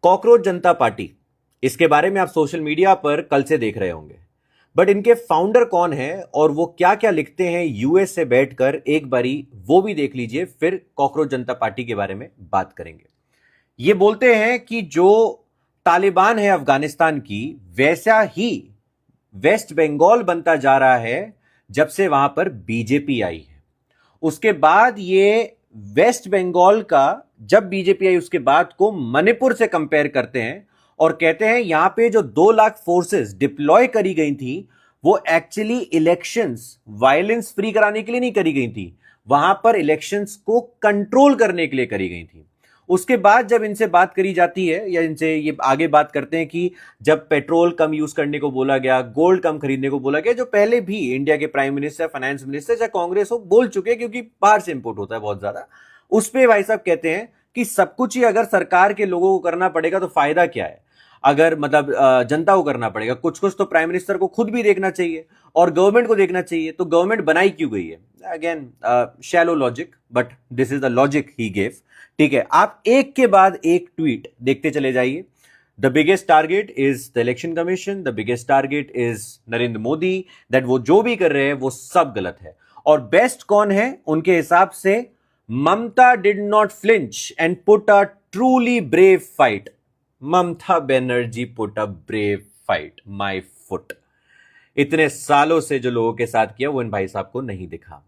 Cockroach जनता party, इसके बारे में आप सोशल मीडिया पर कल से देख रहे होंगे, बट इनके फाउंडर कौन है और वो क्या क्या लिखते हैं यूएस से बैठकर, एक बारी वो भी देख लीजिए, फिर कॉकरोच जनता पार्टी के बारे में बात करेंगे। ये बोलते हैं कि जो तालिबान है अफगानिस्तान की, वैसा ही वेस्ट बंगाल बनता जा रहा है जब से वहां पर बीजेपी आई है। उसके बाद ये वेस्ट बंगाल का, जब बीजेपी आई उसके बाद को मणिपुर से कंपेयर करते हैं और कहते हैं यहां पे जो 2 लाख फोर्सेस डिप्लॉय करी गई थी वो एक्चुअली इलेक्शंस वायलेंस फ्री कराने के लिए नहीं करी गई थी, वहां पर इलेक्शंस को कंट्रोल करने के लिए करी गई थी। उसके बाद जब इनसे बात करी जाती है या इनसे ये आगे बात करते हैं कि जब पेट्रोल कम यूज करने को बोला गया, गोल्ड कम खरीदने को बोला गया, जो पहले भी इंडिया के प्राइम मिनिस्टर, फाइनेंस मिनिस्टर या कांग्रेस हो बोल चुके हैं क्योंकि बाहर से इंपोर्ट होता है बहुत ज्यादा, उस पे भाई साहब कहते हैं कि सब कुछ ही अगर सरकार के लोगों को करना पड़ेगा तो फायदा क्या है, अगर मतलब जनता को करना पड़ेगा, कुछ कुछ तो प्राइम मिनिस्टर को खुद भी देखना चाहिए और गवर्नमेंट को देखना चाहिए, तो गवर्नमेंट बनाई क्यों गई है? Again shallow logic, but this is the logic he gave. ठीक है, आप एक के बाद एक ट्वीट देखते चले जाइए। The biggest target is the election commission, the biggest target is Narendra Modi, that वो जो भी कर रहे हैं वो सब गलत है। और बेस्ट कौन है उनके हिसाब से? Mamata did not flinch and put a truly brave fight. Mamata Banerjee put a brave fight, my foot. इतने सालों से जो लोगों के साथ किया वो इन भाई साहब को नहीं दिखा।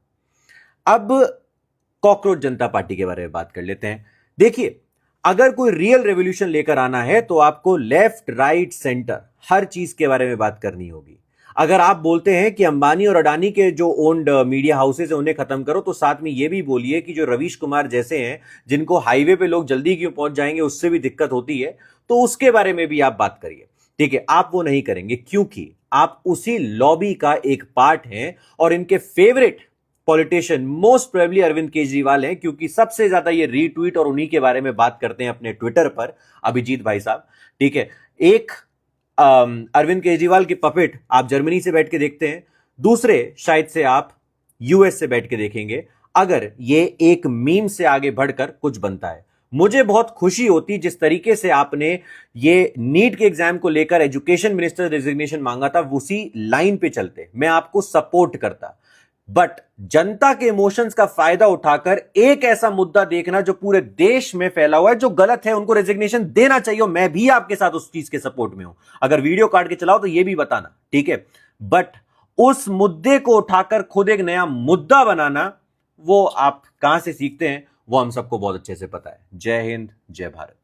अब कॉकरोच जनता पार्टी के बारे में बात कर लेते हैं। देखिए, अगर कोई रियल रेवोल्यूशन लेकर आना है तो आपको लेफ्ट राइट सेंटर हर चीज के बारे में बात करनी होगी। अगर आप बोलते हैं कि अंबानी और अडानी के जो ओन्ड मीडिया हाउसेज है उन्हें खत्म करो, तो साथ में यह भी बोलिए कि जो रवीश कुमार जैसे हैं जिनको हाईवे पे लोग जल्दी क्यों पहुंच जाएंगे उससे भी दिक्कत होती है, तो उसके बारे में भी आप बात करिए। ठीक है, आप वो नहीं करेंगे क्योंकि आप उसी लॉबी का एक पार्ट हैं और इनके favourite politician most probably Arvind Kejriwal हैं, क्योंकि सबसे ज्यादा ये रीट्वीट और उन्हीं के बारे में बात करते हैं अपने ट्विटर पर, अभिजीत भाई साहब। ठीक है, एक अरविंद केजरीवाल की पपेट आप जर्मनी से बैठ के देखते हैं, दूसरे शायद से आप यूएस से बैठ के देखेंगे, अगर ये एक मीम से आगे बढ़कर कुछ बनता है। मुझे बहुत खुशी होती जिस तरीके से आपने ये नीट के एग्जाम को लेकर एजुकेशन मिनिस्टर रेजिग्नेशन मांगा था, उसी लाइन पे चलते, मैं आपको सपोर्ट करता। बट जनता के इमोशंस का फायदा उठाकर एक ऐसा मुद्दा देखना जो पूरे देश में फैला हुआ है, जो गलत है, उनको रेजिग्नेशन देना चाहिए। मैं भी आपके साथ उस चीज के सपोर्ट में हूं, अगर वीडियो काट के चलाओ तो यह भी बताना, ठीक है। बट उस मुद्दे को उठाकर खुद एक नया मुद्दा बनाना, वो आप कहां से सीखते हैं वो हम सबको बहुत अच्छे से पता है। जय हिंद, जय भारत।